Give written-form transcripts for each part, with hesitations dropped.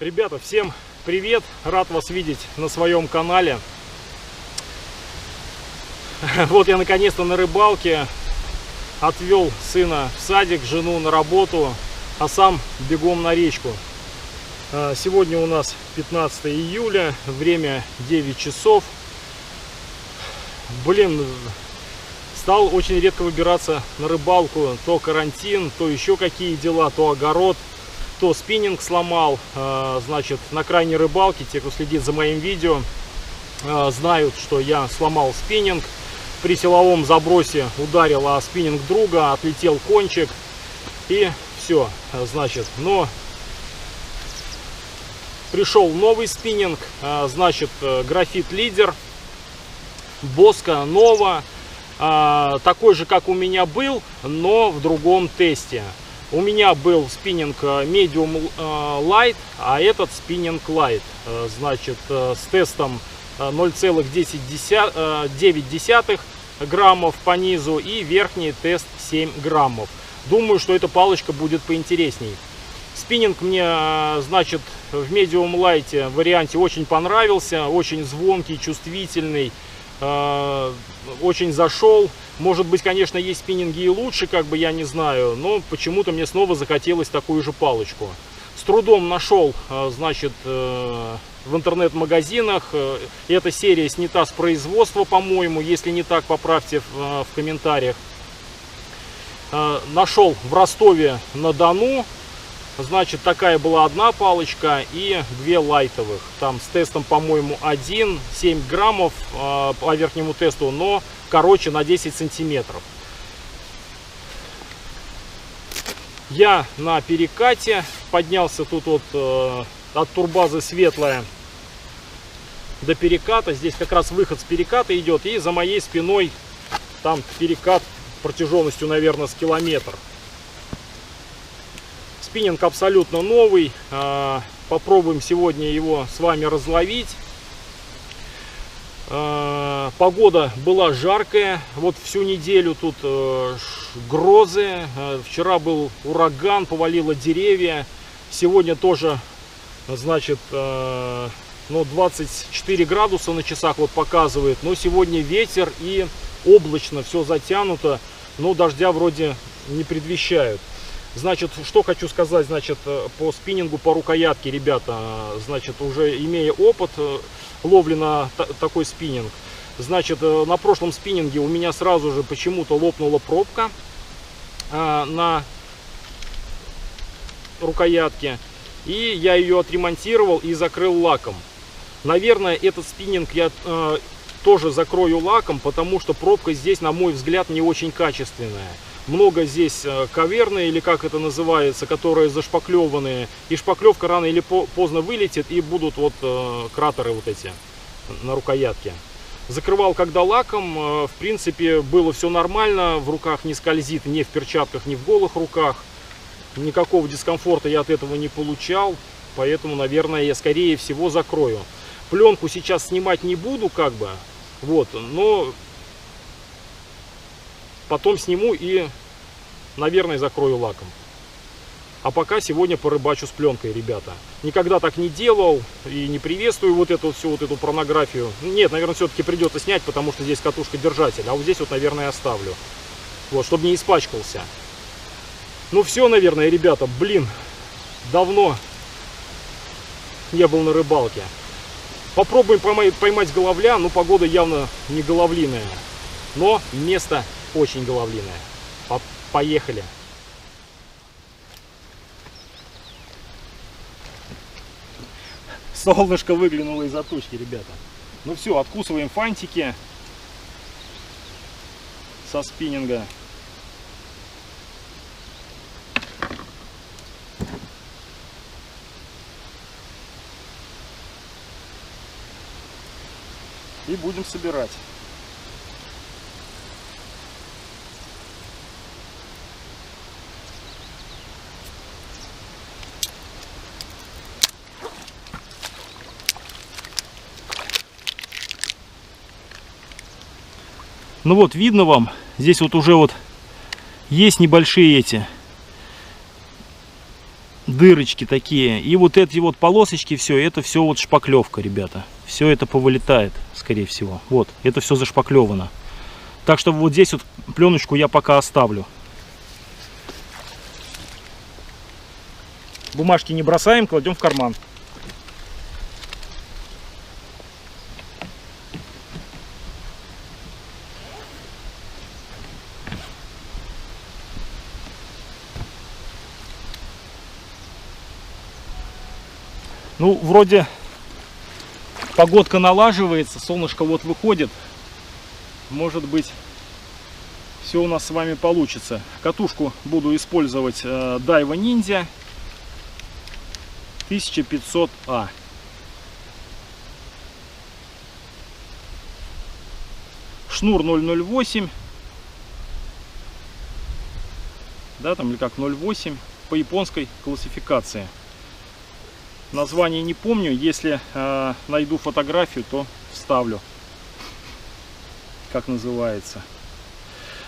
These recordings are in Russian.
Ребята, всем привет! Рад вас видеть на своем канале. Вот я наконец-то на рыбалке. Отвел сына в садик, жену на работу, а сам бегом на речку. Сегодня у нас 15 июля, время 9 часов. Блин, стал очень редко выбираться на рыбалку. То карантин, то еще какие дела, то огород, то спиннинг сломал. Значит, на крайней рыбалке, те, кто следит за моим видео, знают, что я сломал спиннинг. При силовом забросе ударил о спиннинг друга, отлетел кончик и все, значит. Но пришел новый спиннинг, значит, Графит Лидер, Боска Нова, такой же, как у меня был, но в другом тесте. У меня был спиннинг Medium Light, а этот спиннинг Light, значит, с тестом 0,9 граммов по низу и верхний тест 7 граммов. Думаю, что эта палочка будет поинтересней. Спиннинг мне, значит, в Medium Light варианте очень понравился, очень звонкий, чувствительный, очень зашел. Может быть, конечно, есть спиннинги и лучше, как бы, я не знаю, но почему-то мне снова захотелось такую же палочку. С трудом нашел, значит, в интернет-магазинах. Эта серия снята с производства, по-моему. Если не так, поправьте в комментариях. Нашел в Ростове-на-Дону. Значит, такая была одна палочка и две лайтовых. Там с тестом, по-моему, 7 граммов по верхнему тесту, но короче на 10 сантиметров. Я на перекате поднялся тут вот от турбазы Светлая до переката. Здесь как раз выход с переката идет, и за моей спиной там перекат протяженностью, наверное, с километр. Спиннинг абсолютно новый. Попробуем сегодня его с вами разловить. Погода была жаркая. Вот всю неделю тут грозы. Вчера был ураган, повалило деревья. Сегодня тоже, значит, 24 градуса на часах вот показывает. Но сегодня ветер и облачно, все затянуто. Но дождя вроде не предвещают. Значит, что хочу сказать, значит, по спиннингу, по рукоятке, ребята. Значит, уже имея опыт ловли на такой спиннинг. Значит, на прошлом спиннинге у меня сразу же почему-то лопнула пробка на рукоятке. И я ее отремонтировал и закрыл лаком. Наверное, этот спиннинг я тоже закрою лаком, потому что пробка здесь, на мой взгляд, не очень качественная. Много здесь каверны, или как это называется, которые зашпаклеванные. И шпаклевка рано или поздно вылетит, и будут вот кратеры вот эти на рукоятке. Закрывал когда лаком, в принципе, было все нормально. В руках не скользит, ни в перчатках, ни в голых руках. Никакого дискомфорта я от этого не получал. Поэтому, наверное, я скорее всего закрою. Пленку сейчас снимать не буду, как бы. Вот, но потом сниму и, наверное, закрою лаком. А пока сегодня порыбачу с пленкой, ребята. Никогда так не делал и не приветствую вот эту всю вот эту порнографию. Нет, наверное, все-таки придется снять, потому что здесь катушка-держатель. А вот здесь вот, наверное, оставлю. Вот, чтобы не испачкался. Ну все, наверное, ребята, блин, давно не был на рыбалке. Попробуем поймать головля, но погода явно не головлиная. Но место очень головлиное. Поехали. Солнышко выглянуло из-за тучки, ребята. Ну все, откусываем фантики со спиннинга. И будем собирать. Ну вот, видно вам, здесь вот уже вот есть небольшие эти дырочки такие. И вот эти вот полосочки, все, это все вот шпаклевка, ребята. Все это повылетает, скорее всего. Вот, это все зашпаклевано. Так что вот здесь вот пленочку я пока оставлю. Бумажки не бросаем, кладем в карман. Ну, вроде погодка налаживается, солнышко вот выходит. Может быть, все у нас с вами получится. Катушку буду использовать Daiwa Ninja 1500А. Шнур 008. Да, там или как 0,8 по японской классификации. Название не помню, если найду фотографию, то вставлю, как называется.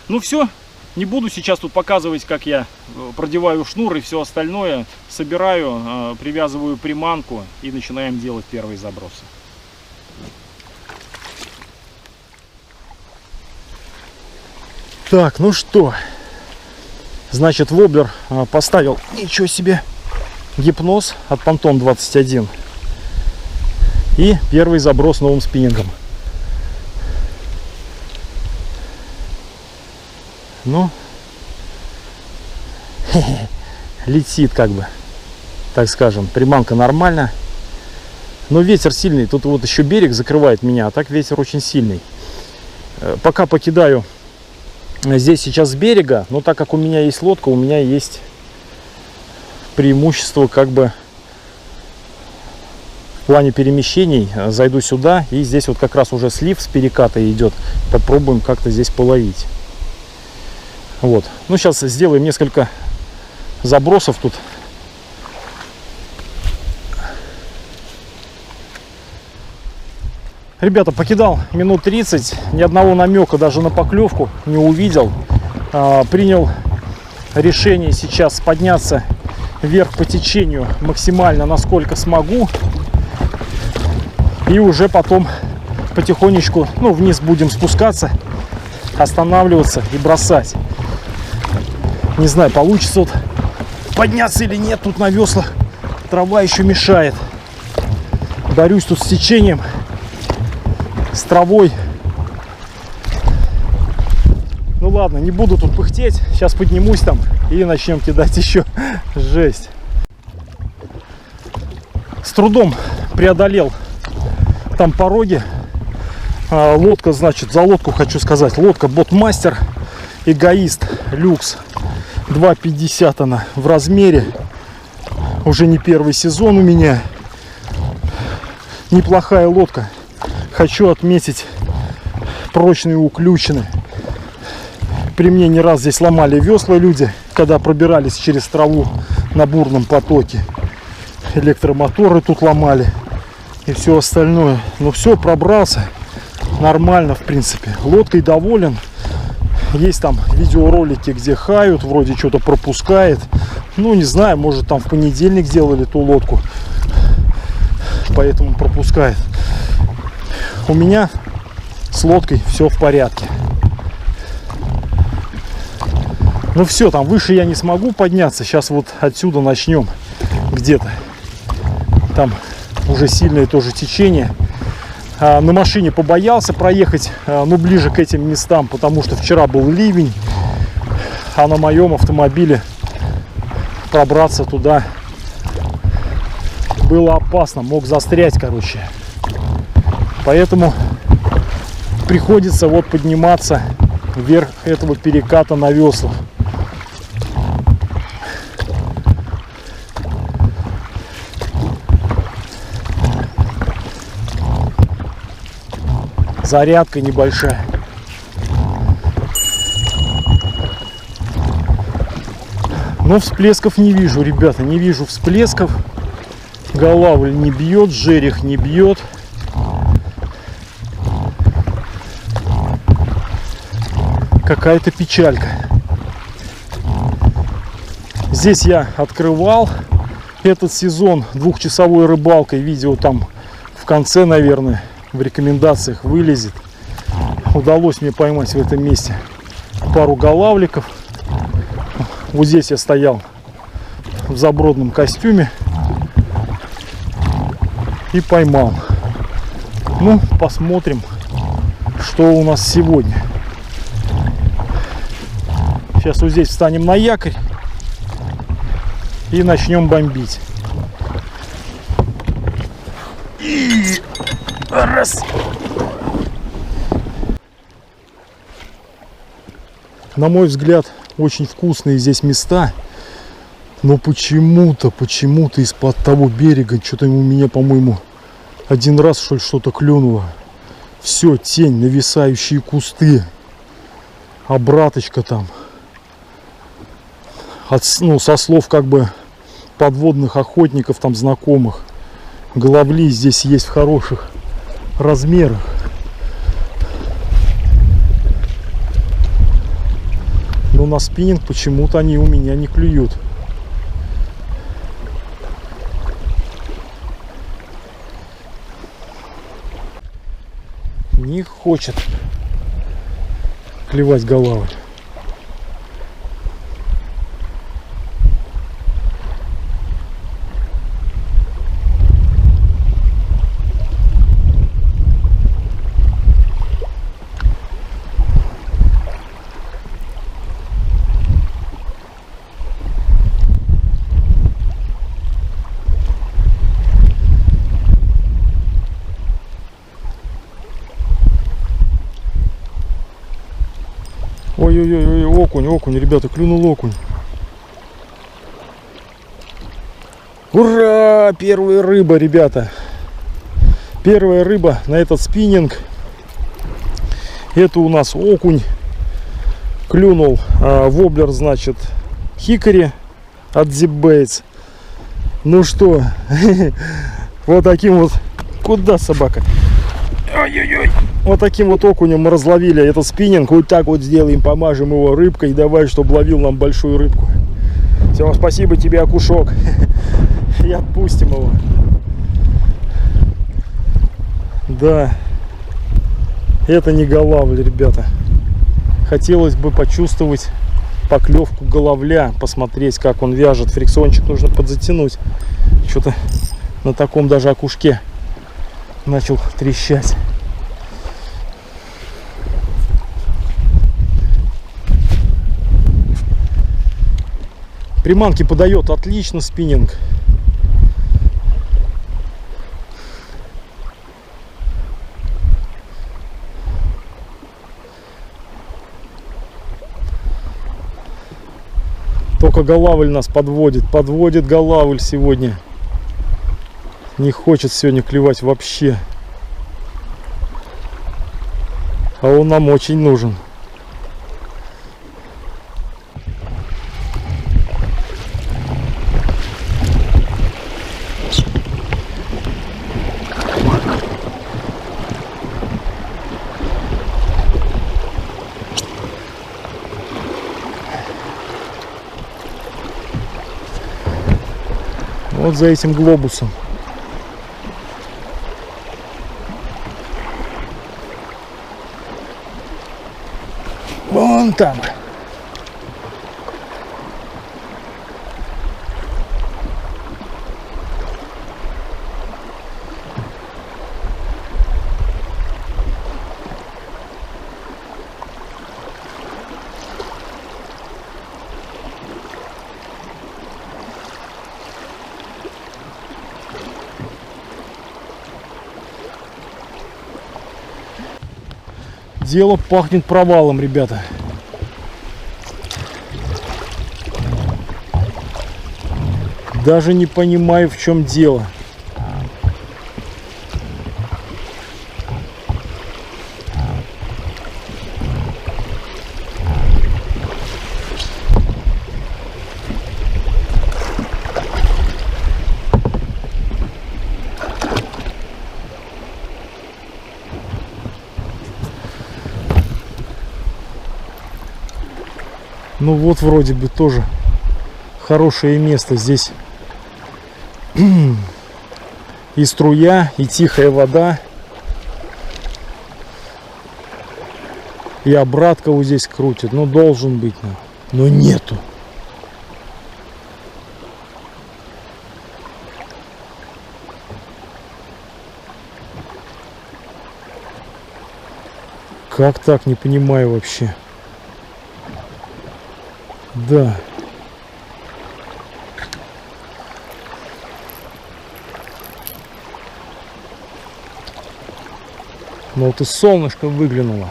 Ну все, не буду сейчас тут показывать, как я продеваю шнур и все остальное. Собираю, привязываю приманку и начинаем делать первые забросы. Так, ну что, значит, воблер поставил, ничего себе, гипноз от Phantom 21. И первый заброс новым спиннингом. Ну, летит как бы, так скажем, приманка нормально. Но ветер сильный, тут вот еще берег закрывает меня, а так ветер очень сильный. Пока покидаю здесь сейчас с берега, но так как у меня есть лодка, у меня есть преимущество как бы в плане перемещений. Зайду сюда, и здесь вот как раз уже слив с переката идет. Попробуем как-то здесь половить. Вот. Ну, сейчас сделаем несколько забросов тут. Ребята, покидал минут 30, ни одного намека даже на поклевку не увидел. Принял решение сейчас подняться вверх по течению максимально, насколько смогу. И уже потом потихонечку, ну, вниз будем спускаться, останавливаться и бросать. Не знаю, получится вот подняться или нет. Тут на веслах трава еще мешает. Борюсь тут с течением, с травой. Ну ладно, не буду тут пыхтеть. Сейчас поднимусь там и начнем кидать еще. Жесть. С трудом преодолел там пороги. Лодка, значит, за лодку хочу сказать. Лодка Ботмастер Эгоист Люкс. 2,50 она в размере. Уже не первый сезон у меня. Неплохая лодка. Хочу отметить прочные уключены. При мне не раз здесь ломали весла люди, когда пробирались через траву на бурном потоке. Электромоторы тут ломали и все остальное. Но все, пробрался нормально, в принципе. Лодкой доволен. Есть там видеоролики, где хают, вроде что-то пропускает. Ну, не знаю, может там в понедельник делали ту лодку, поэтому пропускает. У меня с лодкой все в порядке. Ну все, там выше я не смогу подняться. Сейчас вот отсюда начнем где-то. Там уже сильное тоже течение. На машине побоялся проехать, ну, ближе к этим местам, потому что вчера был ливень, а на моем автомобиле пробраться туда было опасно, мог застрять, короче. Поэтому приходится вот подниматься вверх этого переката на веслах. Зарядка небольшая. Но всплесков не вижу, ребята, не вижу всплесков. Голавль не бьет, жерех не бьет. Какая-то печалька. Здесь я открывал этот сезон двухчасовой рыбалкой. Видео там в конце, наверное, в рекомендациях вылезет. Удалось мне поймать в этом месте пару голавликов. Вот здесь я стоял в забродном костюме и поймал. Ну, посмотрим, что у нас сегодня. Сейчас вот здесь встанем на якорь и начнем бомбить. И раз. На мой взгляд, очень вкусные здесь места. Но почему-то из-под того берега, что-то у меня, по-моему, один раз, что ли, что-то клюнуло. Все, тень, нависающие кусты. Обраточка там. Со слов как бы подводных охотников, там знакомых. Головли здесь есть в хороших размерах. Но на спиннинг почему-то они у меня не клюют. Не хочет клевать голавль. Ой-ой-ой, окунь, ребята, клюнул окунь. Ура! Первая рыба, ребята. Первая рыба на этот спиннинг. Это у нас окунь. Клюнул воблер, значит, хикори от Zip Baits. Ну что, вот таким вот... Куда собака? Ой-ой-ой. Вот таким вот окунем мы разловили этот спиннинг. Вот так вот сделаем, помажем его рыбкой. Давай, чтобы ловил нам большую рыбку. Все, спасибо тебе, окушок. И отпустим его. Да. Это не голавль, ребята. Хотелось бы почувствовать поклевку головля. Посмотреть, как он вяжет. Фрикциончик нужно подзатянуть. Что-то на таком даже окушке начал трещать. Приманки подает отлично спиннинг. Только голавль нас подводит. Подводит голавль сегодня. Не хочет сегодня клевать вообще. А он нам очень нужен. Вот за этим глобусом. Вон там. Дело пахнет провалом, ребята. Даже не понимаю, в чем дело. Ну вот вроде бы тоже хорошее место. Здесь И струя, и тихая вода. И обратка вот здесь крутит. Ну, должен быть. Но нету. Как так? Не понимаю вообще. Да. Ну вот и солнышко выглянуло.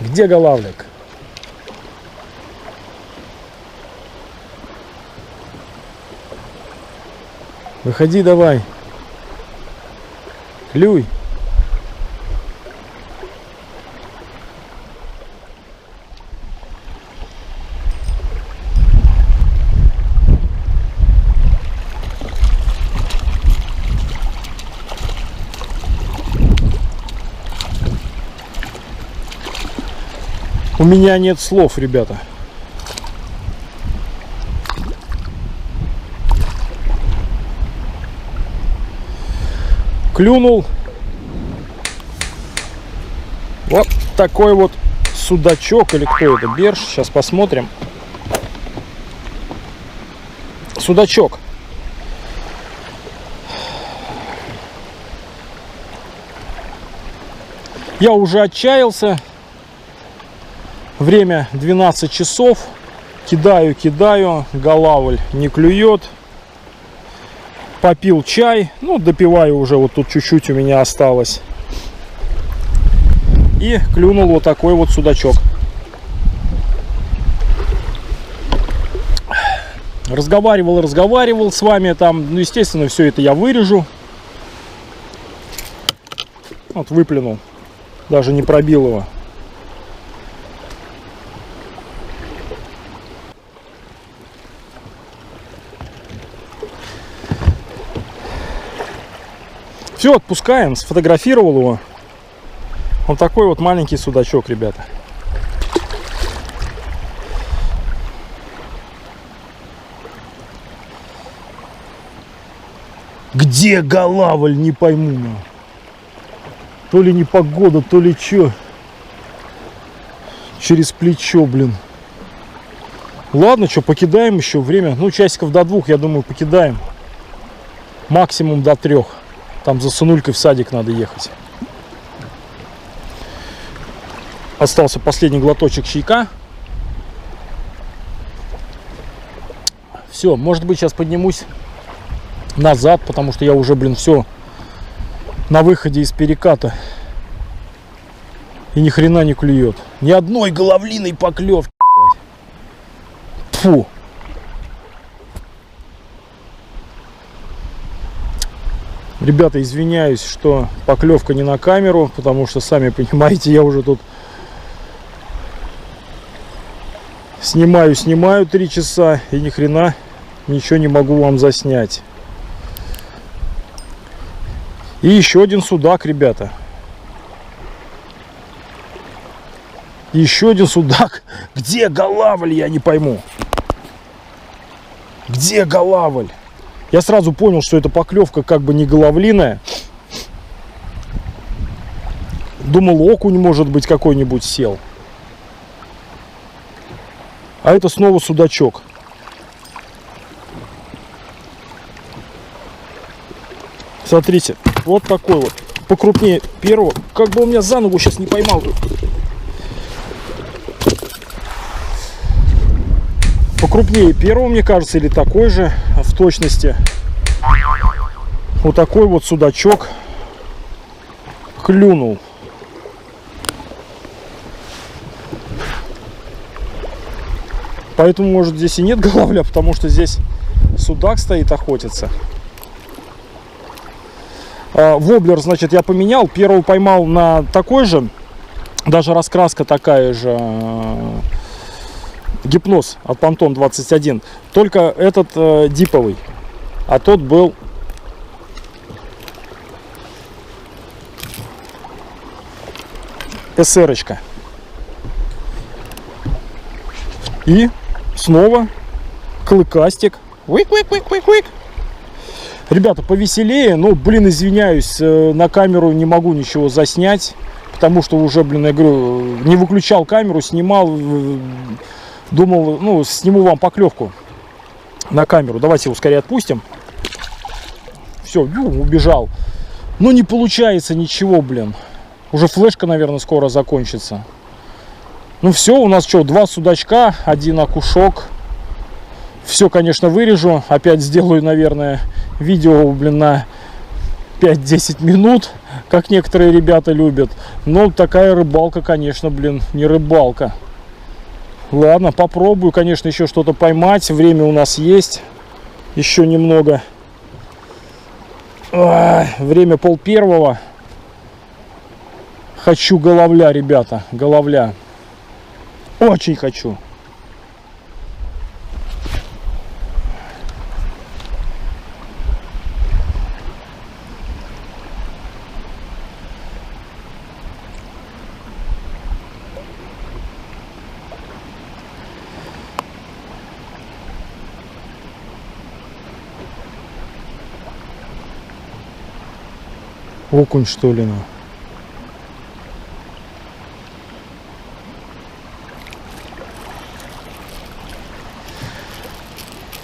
Где голавлик? Выходи давай. Клюй. У меня нет слов, ребята. Клюнул вот такой вот судачок, или кто это, берж, сейчас посмотрим. Судачок. Я уже отчаялся. Время 12 часов. Кидаю, голавль не клюет. Попил чай. Ну, допиваю уже. Вот тут чуть-чуть у меня осталось. И клюнул вот такой вот судачок. Разговаривал с вами там. Ну, естественно, все это я вырежу. Вот выплюнул. Даже не пробил его. Все, отпускаем, сфотографировал его. Вот такой вот маленький судачок, ребята. Где голавль, не пойму. То ли непогода, то ли что. Через плечо, блин. Ладно, что, покидаем еще время. Ну, часиков до 2, я думаю, покидаем. Максимум до 3. Там за сынулькой в садик надо ехать. Остался последний глоточек чайка. Все, может быть, сейчас поднимусь назад, потому что я уже, блин, все на выходе из переката. И ни хрена не клюет. Ни одной головлиной поклевки. Фу. Ребята, извиняюсь, что поклевка не на камеру, потому что, сами понимаете, я уже тут снимаю 3 часа и ни хрена ничего не могу вам заснять. И еще один судак, ребята. Еще один судак. Где голавль, я не пойму. Где голавль? Я сразу понял, что эта поклевка как бы не головлиная. Думал, окунь, может быть, какой-нибудь сел. А это снова судачок. Смотрите, вот такой вот. Покрупнее первого. Как бы он меня за ногу сейчас не поймал. Покрупнее первого, мне кажется, или такой же в точности. Вот такой вот судачок клюнул. Поэтому, может, здесь и нет головля, потому что здесь судак стоит, охотится. Воблер, значит, я поменял. Первого поймал на такой же. Даже раскраска такая же. Гипноз от Phantom 21. Только этот диповый. А тот был СР-очка. И снова клыкастик. Уик-уик-уик-уик-уик. Ребята, повеселее, но, блин, извиняюсь, на камеру не могу ничего заснять, потому что уже, блин, я говорю, не выключал камеру, снимал, думал, ну, сниму вам поклевку на камеру. Давайте его скорее отпустим. Все, убежал. Но не получается ничего, блин. Уже флешка, наверное, скоро закончится. Ну все, у нас что, 2 судачка, 1 окушок. Все, конечно, вырежу. Опять сделаю, наверное, видео, блин, на 5-10 минут, как некоторые ребята любят. Но такая рыбалка, конечно, блин, не рыбалка. Ладно, попробую, конечно, еще что-то поймать. Время у нас есть. Еще немного. Время 12:30. Хочу головля, ребята, головля. Очень хочу. Окунь, что ли, ну?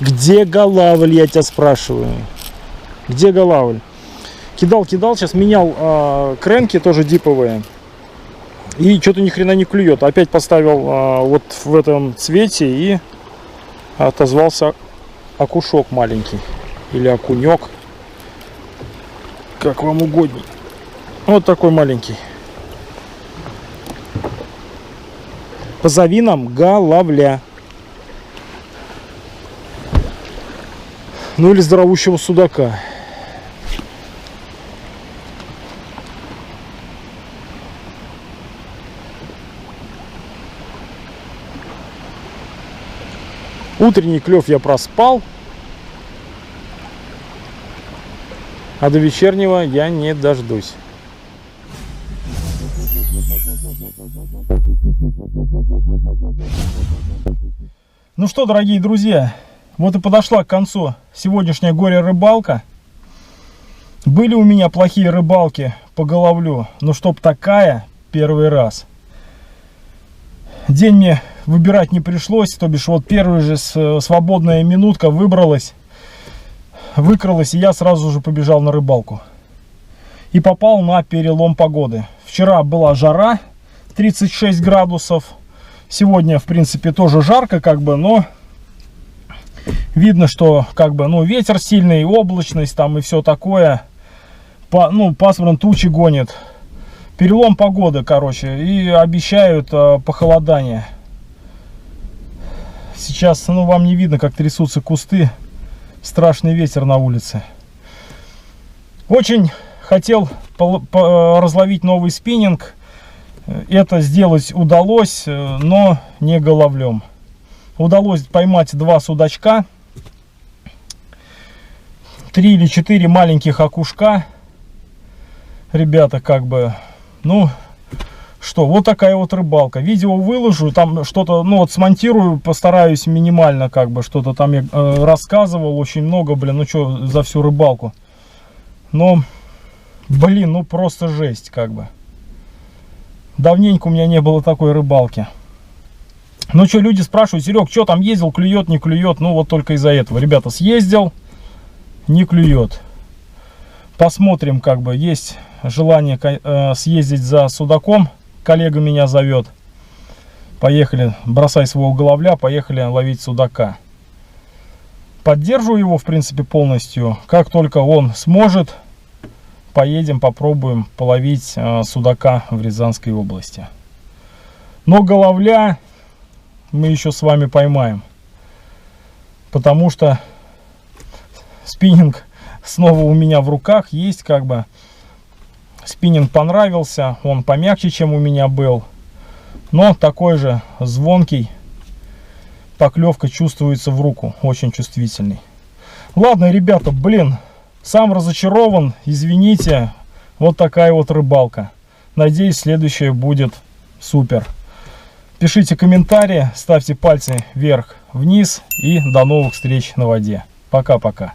Где голавль, я тебя спрашиваю? Где голавль? Кидал, сейчас менял кренки, тоже диповые. И что-то ни хрена не клюет. Опять поставил вот в этом цвете и отозвался окушок маленький. Или окунек. Как вам угодно. Вот такой маленький. Позови нам голавля. Ну или здоровущего судака. Утренний клев я проспал. А до вечернего я не дождусь. Ну что, дорогие друзья, вот и подошла к концу сегодняшняя горе-рыбалка. Были у меня плохие рыбалки по головлю, но чтоб такая, первый раз. День мне выбирать не пришлось, то бишь вот первая же свободная минутка выкралась, и я сразу же побежал на рыбалку. И попал на перелом погоды. Вчера была жара, 36 градусов. Сегодня, в принципе, тоже жарко, как бы, но видно, что, как бы, ну, ветер сильный, облачность там и все такое. Пасмурно, тучи гонит. Перелом погоды, короче, и обещают похолодание. Сейчас, ну, вам не видно, как трясутся кусты. Страшный ветер на улице. Очень хотел разловить новый спиннинг. Это сделать удалось, но не головлем. Удалось поймать 2 судачка, 3 или 4 маленьких окушка. Ребята, как бы, ну что, вот такая вот рыбалка. Видео выложу, там что-то, ну вот смонтирую, постараюсь минимально, как бы, что-то там я рассказывал, очень много, блин, ну что, за всю рыбалку. Но, блин, ну просто жесть, как бы. Давненько у меня не было такой рыбалки. Ну что, люди спрашивают: Серег, что там ездил, клюет, не клюет? Ну вот только из-за этого. Ребята, съездил, не клюет. Посмотрим, как бы, есть желание съездить за судаком. Коллега меня зовет. Поехали, бросай своего головля, поехали ловить судака. Поддержу его, в принципе, полностью. Как только он сможет, поедем, попробуем половить судака в Рязанской области. Но головля мы еще с вами поймаем. Потому что спиннинг снова у меня в руках есть, как бы. Спиннинг понравился, он помягче, чем у меня был, но такой же звонкий, поклевка чувствуется в руку, очень чувствительный. Ладно, ребята, блин, сам разочарован, извините, вот такая вот рыбалка. Надеюсь, следующая будет супер. Пишите комментарии, ставьте пальцы вверх, вниз и до новых встреч на воде. Пока-пока.